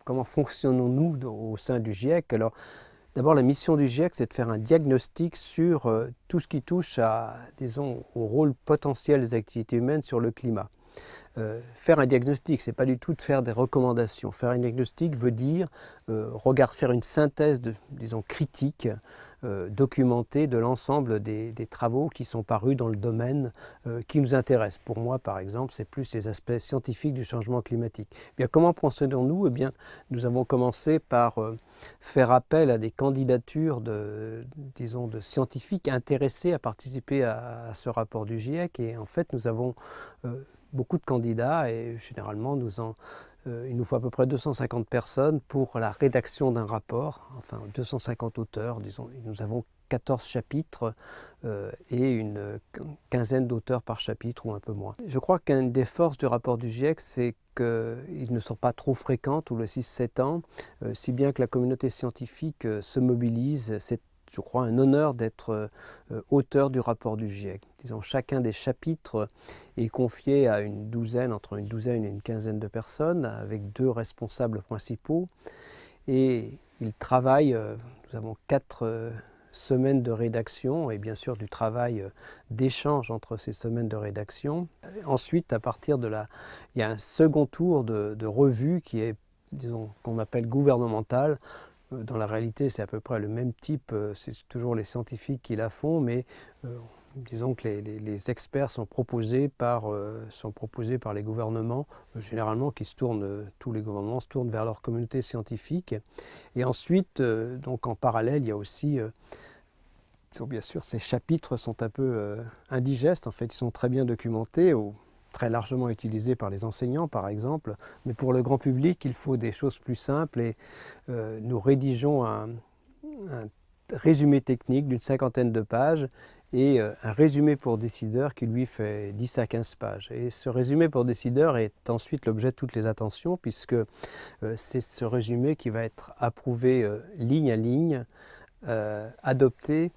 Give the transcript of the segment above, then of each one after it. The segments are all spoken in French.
comment fonctionnons-nous au sein du GIEC? Alors, d'abord, la mission du GIEC, c'est de faire un diagnostic sur tout ce qui touche à, disons, au rôle potentiel des activités humaines sur le climat. Faire un diagnostic, ce n'est pas du tout de faire des recommandations. Faire un diagnostic veut dire faire une synthèse, disons, critique, documentée de l'ensemble des travaux qui sont parus dans le domaine qui nous intéresse. Pour moi, par exemple, c'est plus les aspects scientifiques du changement climatique. Eh bien, comment procédons-nous? Eh bien, nous avons commencé par faire appel à des candidatures disons, de scientifiques intéressés à participer à ce rapport du GIEC. Et en fait, nous avons beaucoup de candidats et généralement il nous faut à peu près 250 personnes pour la rédaction d'un rapport, enfin 250 auteurs, disons. Nous avons 14 chapitres et une quinzaine d'auteurs par chapitre ou un peu moins. Je crois qu'une des forces du rapport du GIEC, c'est qu'ils ne sont pas trop fréquents tous les 6-7 ans, si bien que la communauté scientifique se mobilise. C'est, je crois, un honneur d'être auteur du rapport du GIEC. Disons, chacun des chapitres est confié à entre une douzaine et une quinzaine de personnes, avec 2 responsables principaux. Et ils travaillent, nous avons 4 semaines de rédaction et bien sûr du travail d'échange entre ces semaines de rédaction. Ensuite, à partir de là, il y a un second tour de revue qui est, disons, qu'on appelle gouvernemental. Dans la réalité, c'est à peu près le même type, c'est toujours les scientifiques qui la font, mais disons que les experts sont proposés par les gouvernements, généralement tous les gouvernements se tournent vers leur communauté scientifique. Et ensuite, donc en parallèle, il y a aussi, bien sûr, ces chapitres sont un peu indigestes, en fait, ils sont très bien documentés, très largement utilisés par les enseignants, par exemple, mais pour le grand public, il faut des choses plus simples et nous rédigeons un résumé technique d'une 50aine de pages et un résumé pour décideur qui lui fait 10 à 15 pages. Et ce résumé pour décideur est ensuite l'objet de toutes les attentions puisque c'est ce résumé qui va être approuvé ligne à ligne, adopté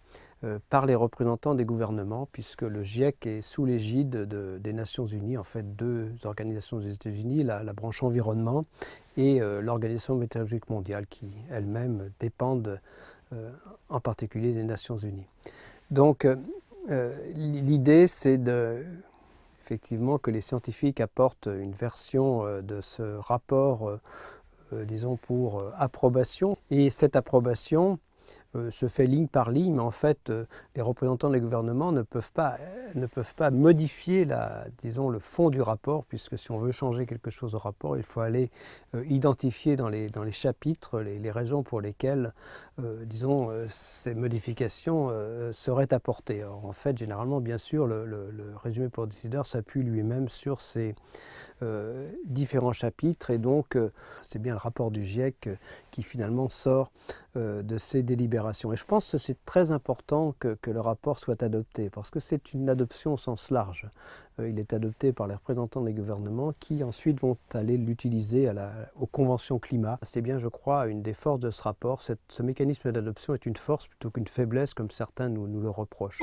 par les représentants des gouvernements, puisque le GIEC est sous l'égide des Nations Unies, en fait 2 organisations des États-Unis, la branche environnement et l'Organisation météorologique mondiale, qui elles-mêmes dépendent en particulier des Nations Unies. Donc l'idée, c'est effectivement que les scientifiques apportent une version de ce rapport, disons, pour approbation, et cette approbation se fait ligne par ligne, mais en fait, les représentants des gouvernements ne peuvent pas modifier disons, le fond du rapport, puisque si on veut changer quelque chose au rapport, il faut aller identifier dans les chapitres les raisons pour lesquelles, disons, ces modifications seraient apportées. Alors, en fait, généralement, bien sûr, le résumé pour décideur s'appuie lui-même sur ces différents chapitres, et donc c'est bien le rapport du GIEC qui finalement sort de ces délibérations. Et je pense que c'est très important que le rapport soit adopté, parce que c'est une adoption au sens large. Il est adopté par les représentants des gouvernements qui ensuite vont aller l'utiliser aux conventions climat. C'est bien, je crois, une des forces de ce rapport. Ce mécanisme d'adoption est une force plutôt qu'une faiblesse, comme certains nous le reprochent.